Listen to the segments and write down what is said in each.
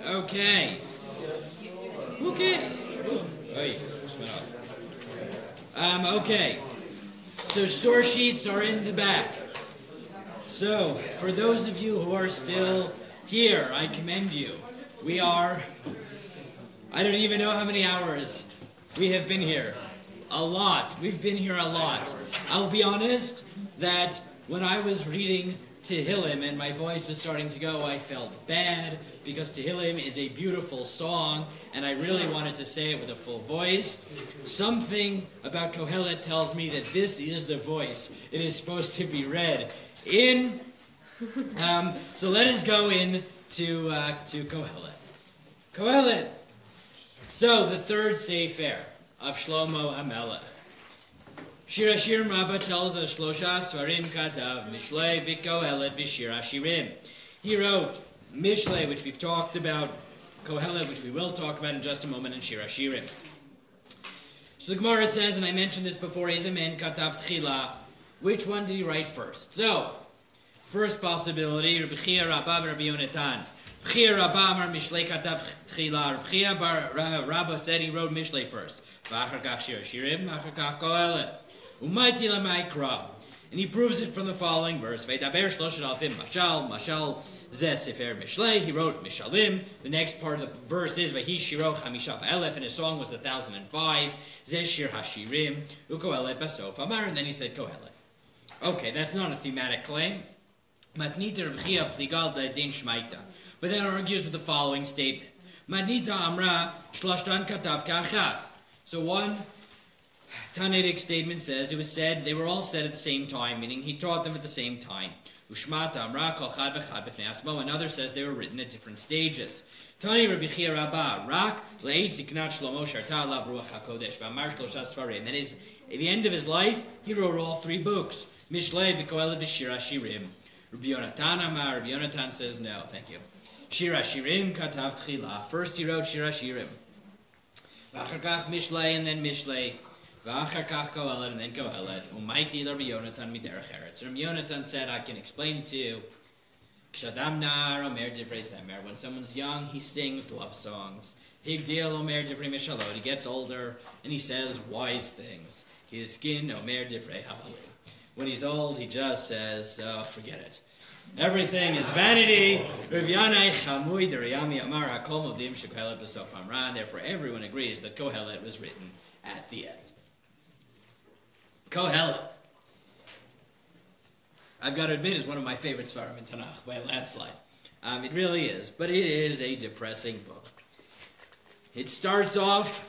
Okay. Okay. So source sheets are in the back. So for those of you who are still here, I commend you. We are, I don't even know how many hours we have been here. A lot. We've been here a lot. I'll be honest that when I was reading Tehillim and my voice was starting to go, I felt bad because Tehillim is a beautiful song and I really wanted to say it with a full voice. Something about Kohelet tells me that this is the voice. It is supposed to be read in. So let us go in to Kohelet. Kohelet. So the third Sefer of Shlomo HaMelech. Shir Hashirim Rabbah tells us Shlosha Svarim Katav Mishlei V'Kohelet V'Shir Hashirim. He wrote Mishlei, which we've talked about, Kohelet, which we will talk about in just a moment, and Shir Hashirim. So the Gemara says, and I mentioned this before, Izamen Katav Tchila. Which one did he write first? So, first possibility, Rabbi Chia Rabba Rabbi Yonatan. Chia Rabba Amar Mishlei Katav Tchila. Rabbi Chia Rabba said he wrote Mishlei first. V'achar kach Shir Hashirim, v'achar kach Kohelet. Umayti lamaikra, and he proves it from the following verse. Veidaber shloshet alfim mashal, mashal zeh sefer mishlei. He wrote mishalim. The next part of the verse is Vahi shiro chamishav elef, and his song was 1,005. Zeh shir hashirim ukohelet basof amar, and then he said Kohelet. Okay, that's not a thematic claim. Matnita rebchia pligal da'edin shmaita, but then argues with the following statement. Matnita amra shlashtan katav ka'achat. So one Tanaitic statement says it was said, they were all said at the same time, meaning he taught them at the same time. Ushmata amra kol chad v'chad b'fnei asmo. Another says they were written at different stages. Tani Rabbi Chia Rabba rak le'eit ziknat Shlomo sharta alav ruach hakodesh v'amar shlosha svarim. That is, at the end of his life, he wrote all three books. Mishlei v'kohelet v'shir hashirim. Rabbi Yonatan amar. Rabbi Yonatan says no, thank you. Shir hashirim katav tchila. First he wrote shir hashirim. V'achar kach mishlei, and then mishlei. V'achar kach Kohelet, and then Kohelet. Umayti Rabbi Yonatan miderech eretz. Rabbi Yonatan said, I can explain to you. K'shadam nar omer divrei zemer. When someone's young, he sings love songs. Higdil omer divrei mishalot. He gets older, and he says wise things. His skin omer divrei havalim. When he's old, he just says, oh, forget it. Everything is vanity. Rav Yanai chamui deriyami amar hakol modim shekohelet b'sof amran. Therefore, everyone agrees that Kohelet was written at the end. Kohelet, I've got to admit, is one of my favorite Svarim in Tanach by a landslide. It really is, but it is a depressing book. It starts off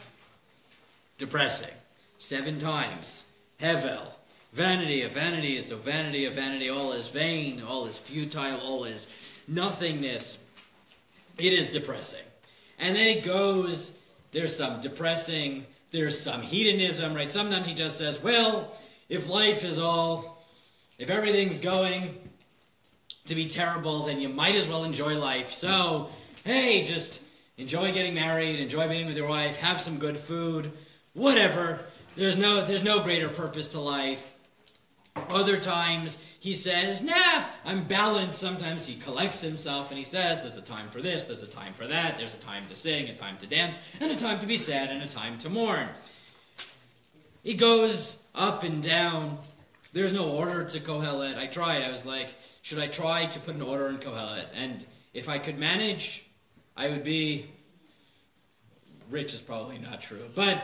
depressing. 7 times. Hevel. Vanity of vanity is so vanity of vanity. All is vain, all is futile, all is nothingness. It is depressing. And then it goes, there's some depressing, there's some hedonism, right? Sometimes he just says, well, if life is all, if everything's going to be terrible, then you might as well enjoy life. So, hey, just enjoy getting married, enjoy being with your wife, have some good food, whatever. There's no greater purpose to life. Other times he says, nah, I'm balanced. Sometimes he collects himself and he says, there's a time for this, there's a time for that, there's a time to sing, a time to dance, and a time to be sad, and a time to mourn. He goes up and down. There's no order to Kohelet. I tried. I was like, should I try to put an order in Kohelet? And if I could manage, I would be rich is probably not true, but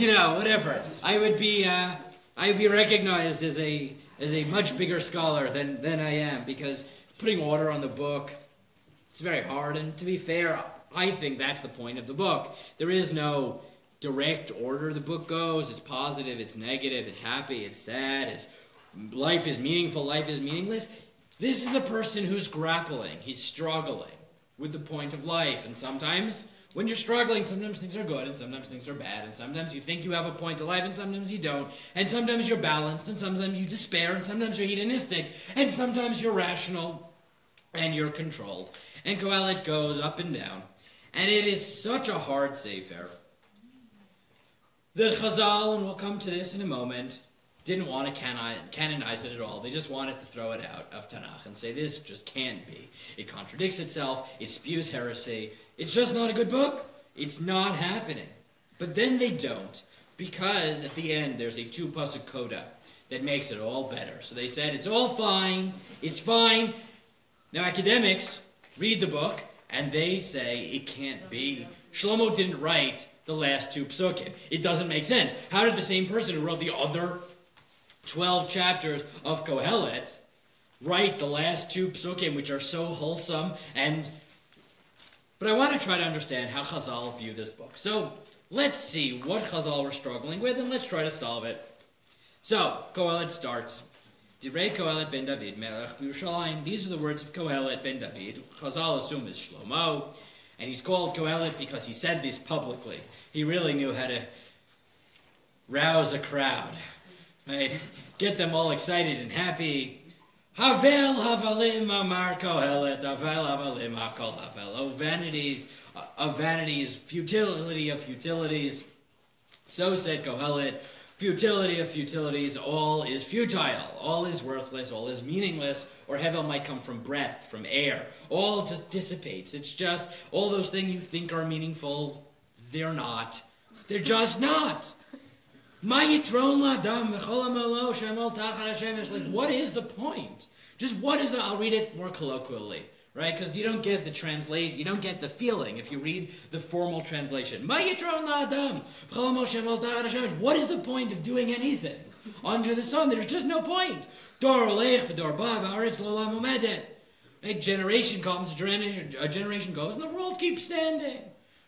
you know, whatever. I would be recognized as a much bigger scholar than I am, because putting order on the book, it's very hard. And to be fair, I think that's the point of the book. There is no direct order the book goes. It's positive, it's negative, it's happy, it's sad, life is meaningful, life is meaningless. This is a person who's grappling, he's struggling with the point of life. And sometimes when you're struggling, sometimes things are good and sometimes things are bad, and sometimes you think you have a point to life and sometimes you don't, and sometimes you're balanced and sometimes you despair, and sometimes you're hedonistic, and sometimes you're rational and you're controlled. And Kohelet goes up and down, and it is such a hard sefer. The Chazal, and we'll come to this in a moment, didn't want to canonize it at all. They just wanted to throw it out of Tanach and say, this just can't be. It contradicts itself. It spews heresy. It's just not a good book. It's not happening. But then they don't, because at the end there's a 2-pasuk coda that makes it all better. So they said, it's all fine. It's fine. Now academics read the book, and they say it can't be. Shlomo didn't write the last 2 psukim. It doesn't make sense. How did the same person who wrote the other 12 chapters of Kohelet write the last 2 psukim, which are so wholesome? But I want to try to understand how Chazal view this book. So let's see what Chazal were struggling with, and let's try to solve it. So Kohelet starts. Divrei Kohelet ben David, Melech Yerushalayim. These are the words of Kohelet ben David. Chazal assume is Shlomo. And he's called Kohelet because he said this publicly. He really knew how to rouse a crowd. Right? Get them all excited and happy. Havel havalim amar Kohelet. Havel havalim hakol havel. Oh, vanities of vanities, futility of futilities. So said Kohelet. Futility of futilities, all is futile, all is worthless, all is meaningless, or hevel might come from breath, from air. All just dissipates. It's just, all those things you think are meaningful, they're not. They're just not. Like, what is the point? Just what is the, I'll read it more colloquially. Right? Because you don't get you don't get the feeling if you read the formal translation. What is the point of doing anything under the sun? There's just no point. A generation comes, a generation goes, and the world keeps standing.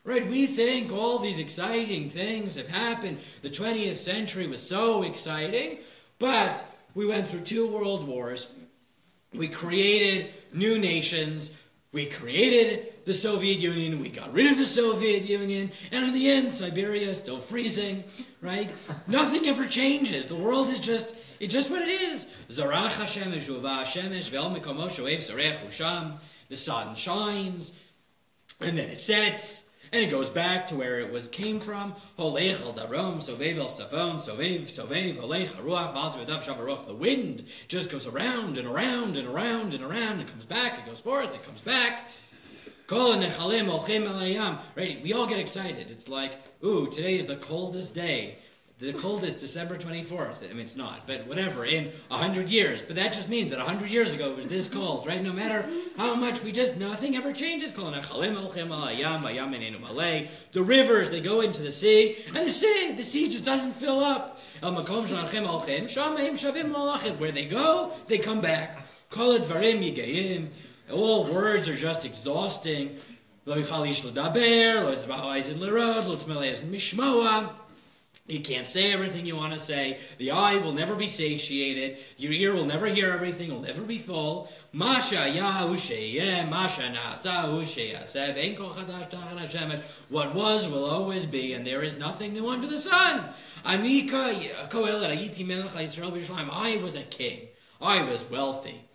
Right? We think all these exciting things have happened. The 20th century was so exciting, but we went through 2 world wars. We created new nations. We created the Soviet Union. We got rid of the Soviet Union. And in the end, Siberia is still freezing, right? Nothing ever changes. The world is just what it is. The sun shines, and then it sets. And it goes back to where it came from. The wind just goes around and around and around and around. It comes back, it goes forth, it comes back. Right? We all get excited. It's like, ooh, today is the coldest day. The coldest December 24th. I mean, it's not, but whatever, in 100 years. But that just means that 100 years ago it was this cold, right? No matter how much nothing ever changes. The rivers, they go into the sea, and the sea just doesn't fill up. Where they go, they come back. All words are just exhausting. You can't say everything you want to say. The eye will never be satiated. Your ear will never hear everything. It will never be full. What was will always be, and there is nothing new under the sun. I was a king. I was wealthy.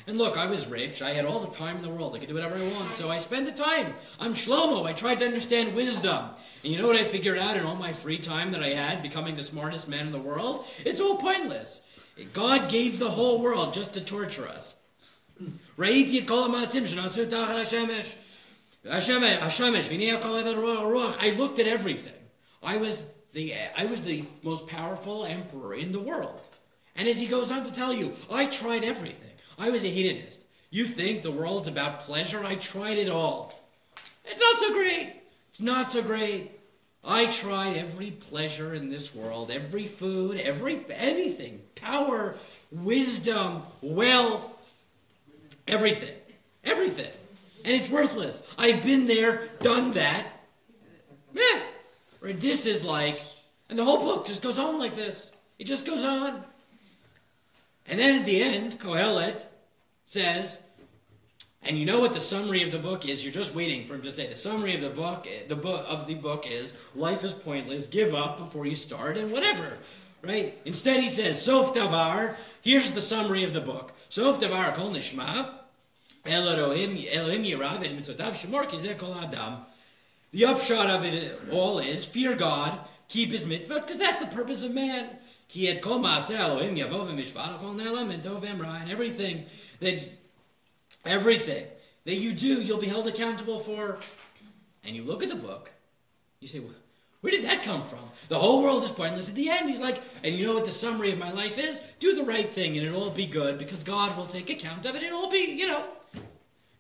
And look, I was rich. I had all the time in the world. I could do whatever I want. So I spend the time. I'm Shlomo. I tried to understand wisdom. And you know what I figured out in all my free time that I had, becoming the smartest man in the world? It's all pointless. God gave the whole world just to torture us. I looked at everything. I was the most powerful emperor in the world. And as he goes on to tell you, I tried everything. I was a hedonist. You think the world's about pleasure? I tried it all. It's not so great. It's not so great. I tried every pleasure in this world, every food, anything, power, wisdom, wealth, everything. Everything. And it's worthless. I've been there, done that. Yeah. Right? This is like, and the whole book just goes on like this. It just goes on. And then at the end, Kohelet says, and you know what the summary of the book is. You're just waiting for him to say the summary of the book is life is pointless. Give up before you start and whatever, right? Instead, he says Sof Davar. Here's the summary of the book. Sof Davar Kol Nishma. The upshot of it all is fear God, keep his mitzvot, because that's the purpose of man. And everything that you do, you'll be held accountable for. And you look at the book, you say, well, where did that come from? The whole world is pointless. At the end, he's like, and you know what the summary of my life is? Do the right thing and it'll all be good because God will take account of it. It'll all be,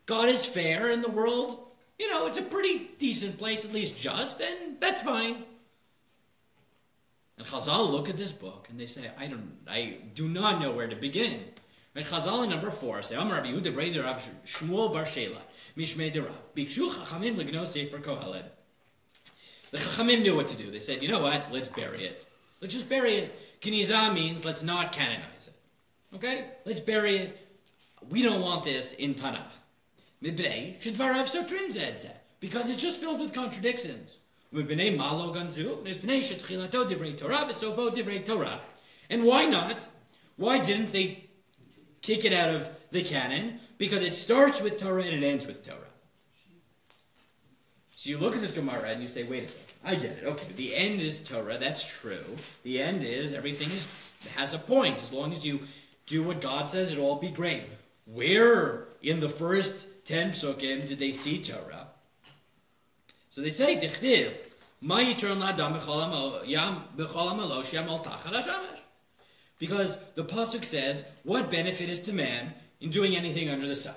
God is fair and the world, it's a pretty decent place, at least just, and that's fine. And Chazal look at this book and they say, I do not know where to begin. Right? Chazal in number 4 say, Amar Rabbi Yehuda Brei Rav Shmuel Bar Shela Mishmei de Rav Bikshu Chachamim Legno Sefer Kohelet. The Chachamim knew what to do. They said, you know what? Let's bury it. Let's just bury it. Kinizah means let's not canonize it. Okay? Let's bury it. We don't want this in Tanach. Mibnei Shedvarav Sotrin Zed Zed, because it's just filled with contradictions. Mibnei Malo Ganzu Mibnei Shetchilato Divrei Torah V'Sofo Divrei Torah. And why not? Why didn't they kick it out of the canon? Because it starts with Torah and it ends with Torah. So you look at this Gemara and you say, wait a second, I get it. Okay, the end is Torah, that's true. The end is, everything has a point. As long as you do what God says, it'll all be great. Where in the first 10 psukim did they see Torah? So they say, Dichtiv, Ma yitron la'adam b'chol ha'malo she'amal tachar ha'shamesh. Because the pasuk says, what benefit is to man in doing anything under the sun?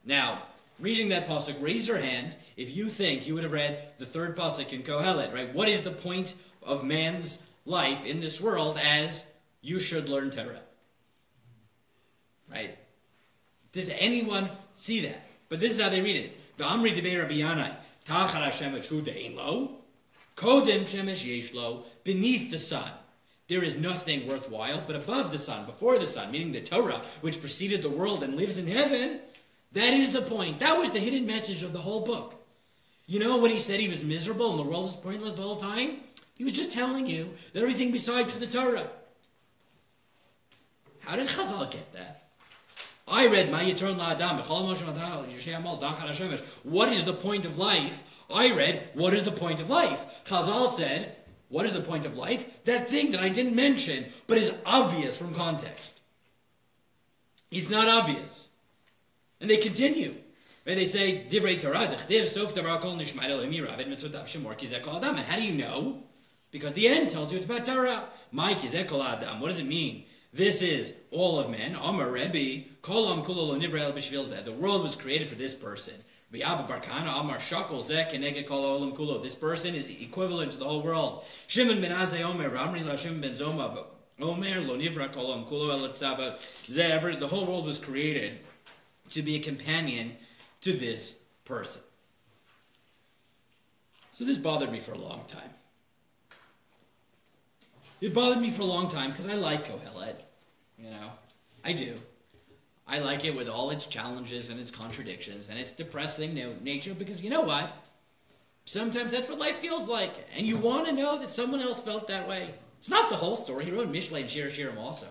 Now, reading that pasuk, raise your hand if you think you would have read the third pasuk in Kohelet, right? What is the point of man's life in this world as you should learn Torah? Right? Does anyone see that? But this is how they read it. V'amri debei Rabbi Yanai, tachar hashemesh hu de'ein lo, kodem shemesh yesh lo, beneath the sun. There is nothing worthwhile, but above the sun, before the sun, meaning the Torah, which preceded the world and lives in heaven, that is the point. That was the hidden message of the whole book. You know, when he said he was miserable and the world was pointless the whole time, he was just telling you that everything besides the Torah. How did Chazal get that? I read, what is the point of life? I read, what is the point of life? Chazal said, what is the point of life? That thing that I didn't mention, but is obvious from context. It's not obvious. And they continue. And they say, Divrei Torah, Dechtiv, Sof Davar Kol Nishmai Elohim Yiravet Mitzotav Shemor Ki Zeh Kol Adam. And how do you know? Because the end tells you it's about Torah. Mai Ki Zeh Kol Adam. What does it mean? This is all of men. Amar Rabbi, Kol Am Kulo Lo Nivra El B'Shvil Zeh. The world was created for this person. V'Abba Barkana Amar Shakol Zeh Keneged Kol Olam Kulo. This person is equivalent to the whole world. Shimon ben Azai Omer, Ramri La Shimon ben Zoma Omer Lo Nivra Kol Olam Kulo El Tzava Zeh. The whole world was created to be a companion to this person. So this bothered me for a long time. It bothered me for a long time because I like Kohelet. I do. I like it with all its challenges and its contradictions and its depressing nature because you know what? Sometimes that's what life feels like. And you want to know that someone else felt that way. It's not the whole story. He wrote Mishlei and Shir Shirim also.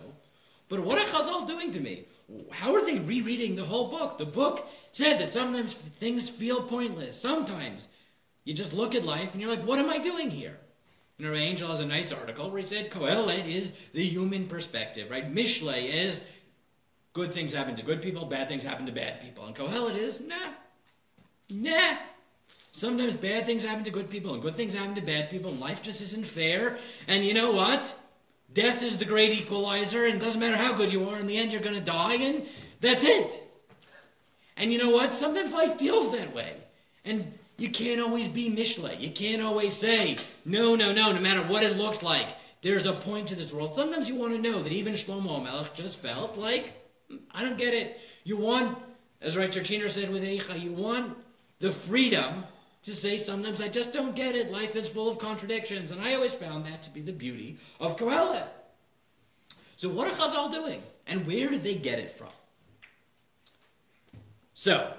But what are Chazal doing to me? How are they rereading the whole book? The book said that sometimes things feel pointless. Sometimes you just look at life and you're like, what am I doing here? Angel has a nice article where he said, Kohelet is the human perspective, right? Mishlei is good things happen to good people, bad things happen to bad people. And Kohelet is, nah. Sometimes bad things happen to good people and good things happen to bad people and life just isn't fair. And you know what? Death is the great equalizer, and it doesn't matter how good you are, in the end you're going to die, and that's it. And you know what? Sometimes life feels that way. And you can't always be Mishlei. You can't always say, no matter what it looks like, there's a point to this world. Sometimes you want to know that even Shlomo HaMelech just felt like, I don't get it. You want, as Richard Chiner said with Eicha, you want the freedom to say sometimes I just don't get it. Life is full of contradictions. And I always found that to be the beauty of Kohelet. So what are Chazal doing? And where did they get it from? So,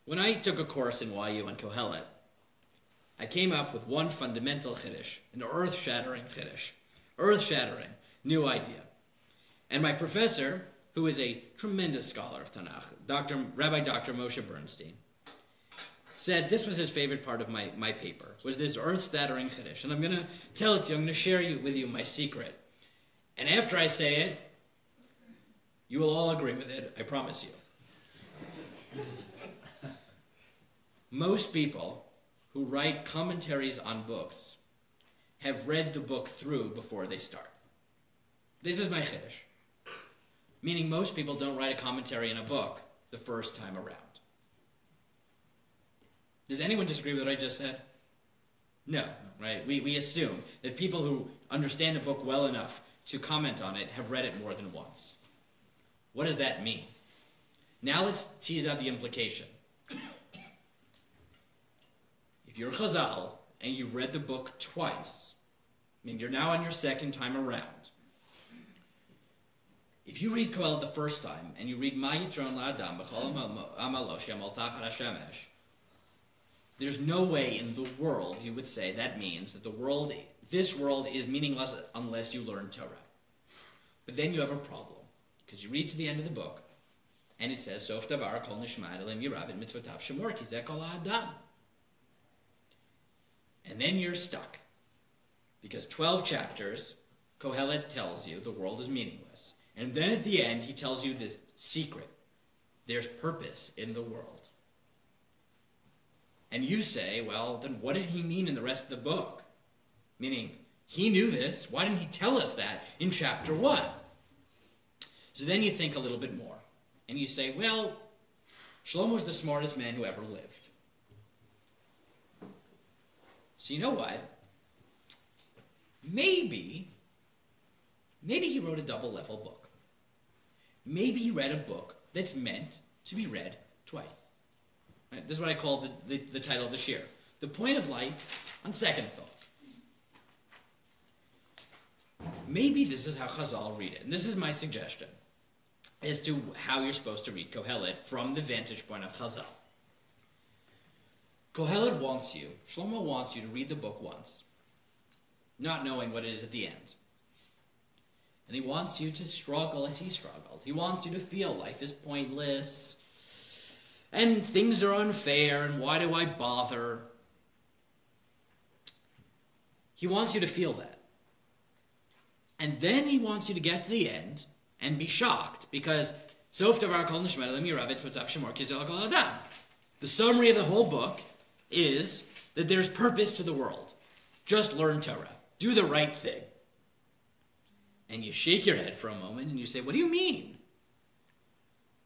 when I took a course in YU on Kohelet, I came up with one fundamental chiddush, an earth-shattering chiddush. Earth-shattering, new idea. And my professor, who is a tremendous scholar of Tanach, Rabbi Dr. Moshe Bernstein, said this was his favorite part of my paper, was this earth-shattering Chiddush. And I'm going to tell it to you, I'm going to share with you my secret. And after I say it, you will all agree with it, I promise you. Most people who write commentaries on books have read the book through before they start. This is my Chiddush. Meaning most people don't write a commentary in a book the first time around. Does anyone disagree with what I just said? No, right? We assume that people who understand a book well enough to comment on it have read it more than once. What does that mean? Now let's tease out the implication. If you're Chazal and you've read the book twice, I mean you're now on your second time around. If you read Kohelet the first time and you read Ma Yitron La'adam B'chol Amalo She'amol Tachar HaShemesh, there's no way in the world you would say that means that this world is meaningless unless you learn Torah. But then you have a problem, because you read to the end of the book, and it says, Sof Davar Kol Nishma Elim Yirab Et Mitzvotav Shemor Ki Zeh Kol Ha'adam. And then you're stuck, because 12 chapters, Kohelet tells you the world is meaningless. And then at the end, he tells you this secret. There's purpose in the world. And you say, well, then what did he mean in the rest of the book? Meaning, he knew this. Why didn't he tell us that in chapter 1? So then you think a little bit more. And you say, well, Shlomo's the smartest man who ever lived. So you know what? Maybe he wrote a double-level book. Maybe he read a book that's meant to be read twice. Right? This is what I call the title of the shir. The point of light on second thought. Maybe this is how Chazal read it. And this is my suggestion as to how you're supposed to read Kohelet from the vantage point of Chazal. Kohelet Shlomo wants you to read the book once, not knowing what it is at the end. And he wants you to struggle as he struggled. He wants you to feel life is pointless, and things are unfair, and why do I bother? He wants you to feel that. And then he wants you to get to the end and be shocked, because Sof Davar Kol Nishma Elim Yirab Et Mitzvotav Shemor Ki Zeh Kol Ha'adam. The summary of the whole book is that there's purpose to the world. Just learn Torah. Do the right thing. And you shake your head for a moment and you say, what do you mean?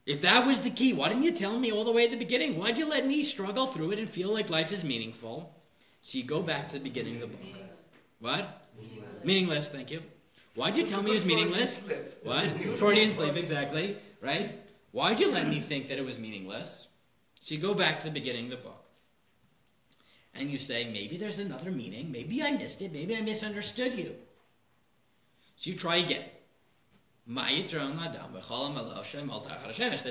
If that was the key, why didn't you tell me all the way at the beginning? Why'd you let me struggle through it and feel like life is meaningful? So you go back to the beginning of the book. What? Meaningless, thank you. Why'd you tell me it was meaningless? What? Freudian slip, exactly. Right? Why'd you let me think that it was meaningless? So you go back to the beginning of the book. And you say, maybe there's another meaning. Maybe I missed it. Maybe I misunderstood you. So you try again. That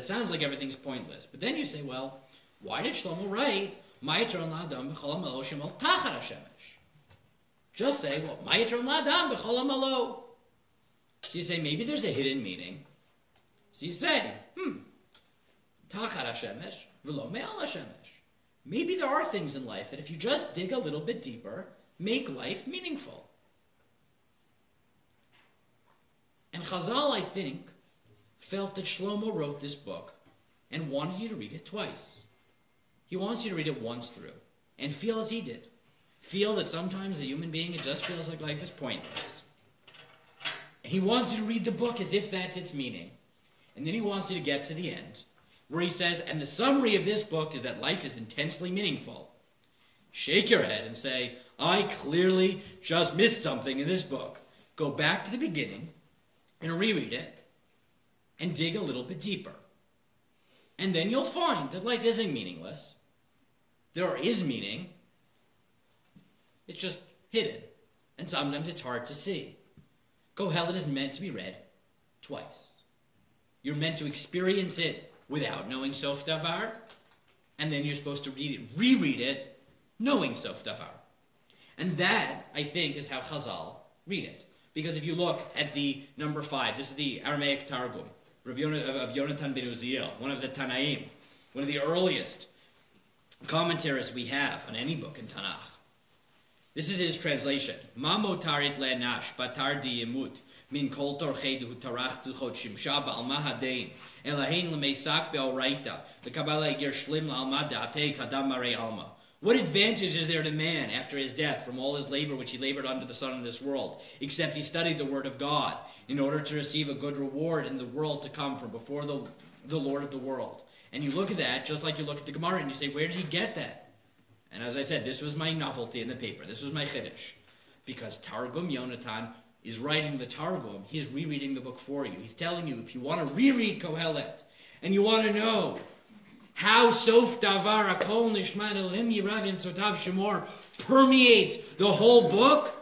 sounds like everything's pointless. But then you say, well, why did Shlomo write just say, well, so you say, maybe there's a hidden meaning. So you say, maybe there are things in life that if you just dig a little bit deeper, make life meaningful. And Chazal, I think, felt that Shlomo wrote this book and wanted you to read it twice. He wants you to read it once through and feel as he did. Feel that sometimes a human being, it just feels like life is pointless. And he wants you to read the book as if that's its meaning. And then he wants you to get to the end, where he says, and the summary of this book is that life is intensely meaningful. Shake your head and say, I clearly just missed something in this book. Go back to the beginning and reread it and dig a little bit deeper. And then you'll find that life isn't meaningless. There is meaning. It's just hidden. And sometimes it's hard to see. Kohelet is meant to be read twice. You're meant to experience it without knowing Sof Davar, and then you're supposed to reread it, knowing Sof Davar. And that, I think, is how Chazal read it. Because if you look at the number 5, this is the Aramaic Targum, of Yonatan ben Uziel, one of the Tanaim, one of the earliest commentaries we have on any book in Tanach. This is his translation. Ma motarit le'nash batar di yemut min kol torchedu tarach tuchot shimsha ba'al mahadein elahein lemeisak be'oraita lekabala ger shlim la'alma da'atei kadam marei alma. What advantage is there to man after his death from all his labor which he labored under the sun in this world, except he studied the word of God in order to receive a good reward in the world to come from before the Lord of the world? And you look at that just like you look at the Gemara and you say, where did he get that? And as I said, this was my novelty in the paper. This was my chiddush. Because Targum Yonatan is writing the Targum. He's rereading the book for you. He's telling you, if you want to reread Kohelet, and you want to know how Sof Davar Akol Nishman Elohim Yiravim Tzotav Shemor permeates the whole book,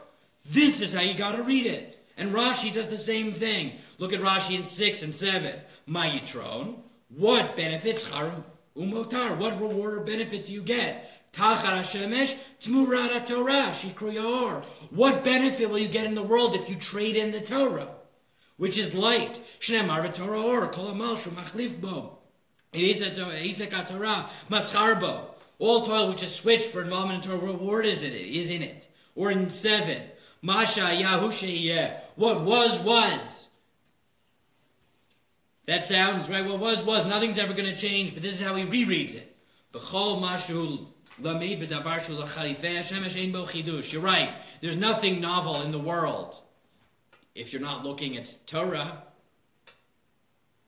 this is how you got to read it. And Rashi does the same thing. Look at Rashi in 6 and 7. Mayitron, what benefits Charum Umotar? What reward or benefit do you get? Tachar HaShemesh Tmurat HaTorah Shikru Yaor. What benefit will you get in the world if you trade in the Torah, which is light? Shnemar v'Torah or Kol Amal Shu Machlif Bo. Isek HaTorah Maschar Bo. All toil which is switched for involvement in Torah, reward is in it. Or in 7, Masha Yahu Sheiyeh. What was. That sounds right. What was. Nothing's ever going to change, but this is how he rereads it. B'chol Mashu You're right. There's nothing novel in the world if you're not looking at Torah.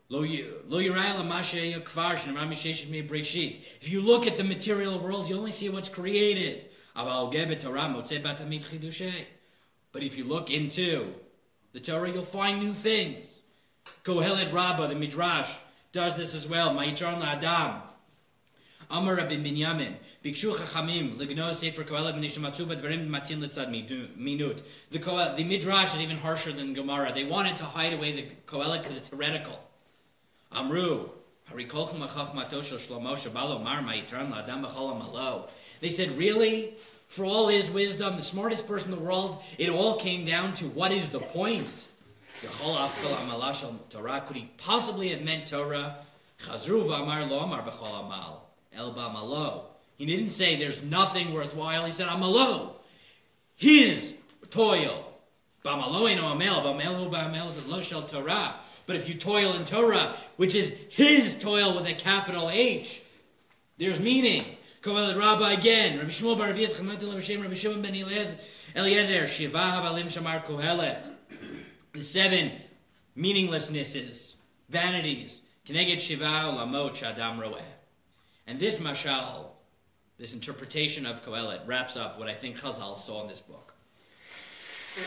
If you look at the material world, you only see what's created. But if you look into the Torah, you'll find new things. Kohelet Rabbah, the Midrash, does this as well. Ma'itron la'adam. Amar Rabbi Binyamin, Bikshu Chachamim, Ligno Sefer Kohelet B'Nishamatzu B'Dvarim Matin Litzad Minut. The Midrash is even harsher than Gemara. They wanted to hide away the Kohelet because it's heretical. Amru, Harikolchem Achachmato Shel Shlomo Shabalo Mar Ma'itran La'adam B'Chol Amalo. They said, really? For all his wisdom, the smartest person in the world, it all came down to what is the point? Could he possibly have meant Torah? Chazru V'Amar Lo Amar B'Chol Amal. El Ba'Malo. He didn't say there's nothing worthwhile. He said Amalo. His toil. Ba'Malo Eino Amel. Ba'Melo Ba'Amel Lo Shel Torah. But if you toil in Torah, which is his toil with a capital H, there's meaning. Kohelet Rabbah again. Rabbi Shmuel Bar Aviv Chamat El Hashem Rabbi Shimon Ben Eliezer Shiva Havalim Shamar Kohelet. The 7 meaninglessnesses, vanities. Keneged Shiva Lamot Shadam Roeh. And this mashal, this interpretation of Kohelet, wraps up what I think Chazal saw in this book.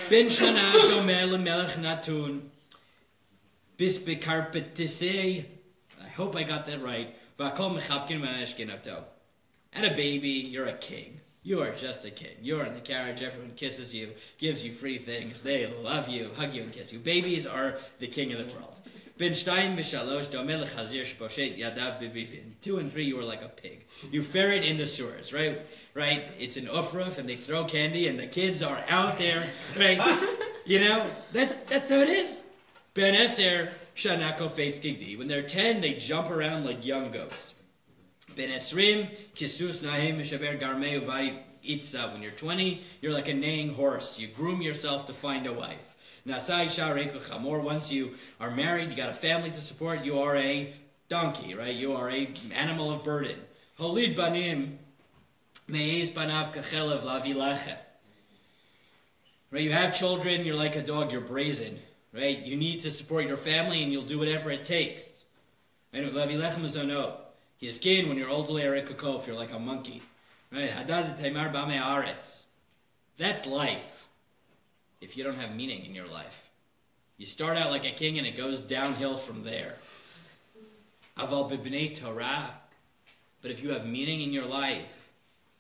Ben Shana Gomer Lemelech Natun Bis Bekarpetisei. I hope I got that right. V'akol Mechapkin Maneshkinato. And a baby, you're a king. You are just a king. You're in the carriage, everyone kisses you, gives you free things. They love you, hug you, and kiss you. Babies are the king of the world. Ben Shtein v'shalosh domeh lechazir shposhet yadav b'bivin. 2 and 3, you are like a pig. You ferret in the sewers, right? Right? It's an ufruf, and they throw candy, and the kids are out there, right? You know, that's how it is. Ben Eser shanako fates gigdi. When they're 10, they jump around like young goats. Ben Esrim kisus nahem mishaber garmei uvay itza. When you're 20, you're like a neighing horse. You groom yourself to find a wife. Nasai sharek chamor. Once you are married, you got a family to support, you are a donkey, right? You are a animal of burden. Holid banim meiz banav kachelev lavilacha. Right? You have children, you're like a dog, you're brazen, right? You need to support your family, and you'll do whatever it takes. And lavilacha mazono. Yiskin, when you're old le'erekakof, you're like a monkey, right? Hadad taimar b'amei aretz. That's life. If you don't have meaning in your life, you start out like a king and it goes downhill from there. Aval b'bnei Torah. But if you have meaning in your life,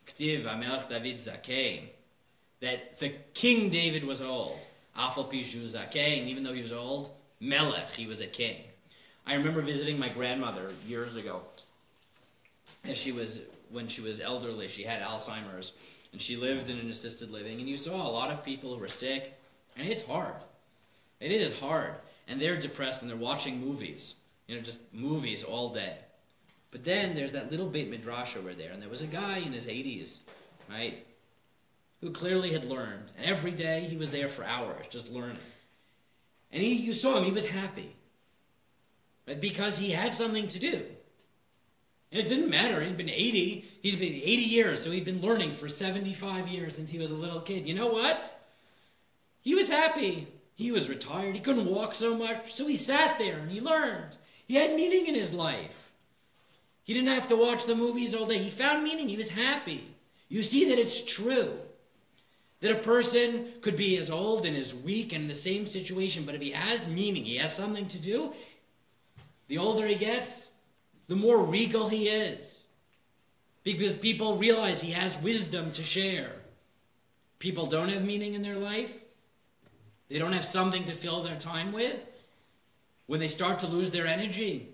K'tiv Amelech David Zakein, that the King David was old. Afal Pishu Zakein, even though he was old, Melech, he was a king. I remember visiting my grandmother years ago. When she was elderly, she had Alzheimer's, and she lived in an assisted living, and you saw a lot of people who were sick, and it's hard. It is hard. and they're depressed and they're watching movies. Just movies all day. But then there's that little Beit Midrash over there, and there was a guy in his 80s, right, who clearly had learned. And every day he was there for hours just learning. And you saw him, he was happy. Right, because he had something to do. And it didn't matter, he'd been 80 years, so he'd been learning for 75 years since he was a little kid. You know what? He was happy. He was retired, he couldn't walk so much, so he sat there and he learned. He had meaning in his life. He didn't have to watch the movies all day. He found meaning. He was happy. You see that it's true. That a person could be as old and as weak and in the same situation, but if he has meaning, he has something to do, the older he gets, the more regal he is. Because people realize he has wisdom to share. People don't have meaning in their life. They don't have something to fill their time with. When they start to lose their energy,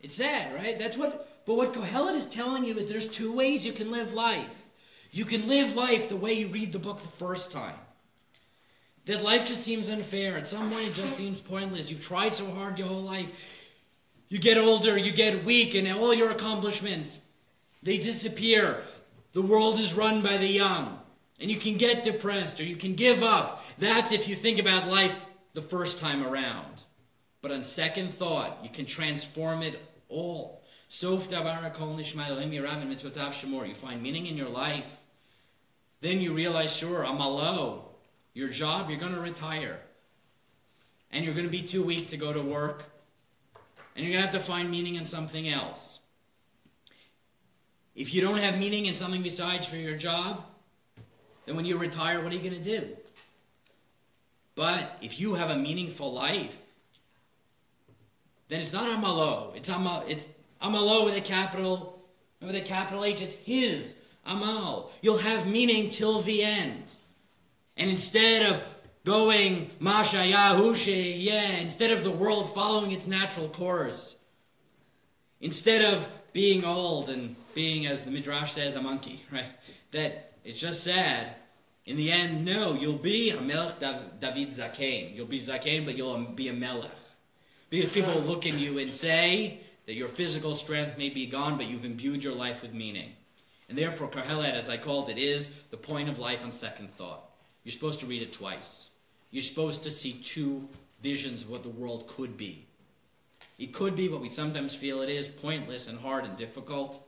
it's sad, right? But what Kohelet is telling you is there's two ways you can live life. You can live life the way you read the book the first time. That life just seems unfair. At some point it just seems pointless. You've tried so hard your whole life. You get older, you get weak, and all your accomplishments, they disappear. The world is run by the young. And you can get depressed or you can give up. That's if you think about life the first time around. But on second thought, you can transform it all. Sof davar kol nishma Elohim yirav and mitzvotav shemor. You find meaning in your life. Then you realize, sure, amalo, your job, you're going to retire. And you're going to be too weak to go to work. And you're going to have to find meaning in something else. If you don't have meaning in something besides for your job, then when you retire, what are you going to do? But if you have a meaningful life, then it's not amalo. It's amalo with a capital H. It's his amal. You'll have meaning till the end. And instead of going masha yahushe, instead of the world following its natural course, instead of being old and being, as the Midrash says, a monkey, right? That it's just sad. In the end, no, you'll be a melech David Zakein. You'll be Zakein, but you'll be a melech. Because people look at you and say that your physical strength may be gone, but you've imbued your life with meaning. And therefore, Kohelet, as I called it, is the point of life on second thought. You're supposed to read it twice. You're supposed to see two visions of what the world could be. It could be what we sometimes feel it is, pointless and hard and difficult.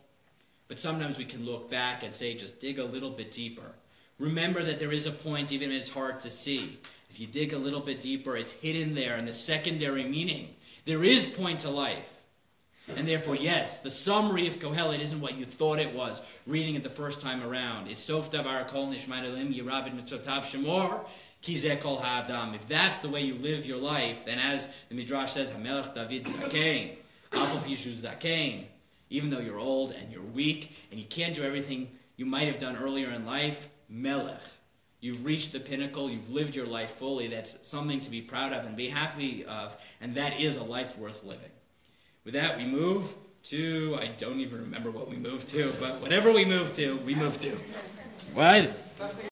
But sometimes we can look back and say, just dig a little bit deeper. Remember that there is a point, even if it's hard to see. If you dig a little bit deeper, it's hidden there in the secondary meaning. There is point to life. And therefore, yes, the summary of Kohelet isn't what you thought it was, reading it the first time around. It's Sof davar kol nishma Elohim yirav mitzotav shemor ki zeh kol ha'adam. If that's the way you live your life, then as the Midrash says, HaMelech David Zakein, Afal Pishu Zakein, even though you're old and you're weak and you can't do everything you might have done earlier in life, Melech. You've reached the pinnacle, you've lived your life fully. That's something to be proud of and be happy of, and that is a life worth living. With that, we move to, I don't even remember what we moved to, but whatever we move to, we move to. What?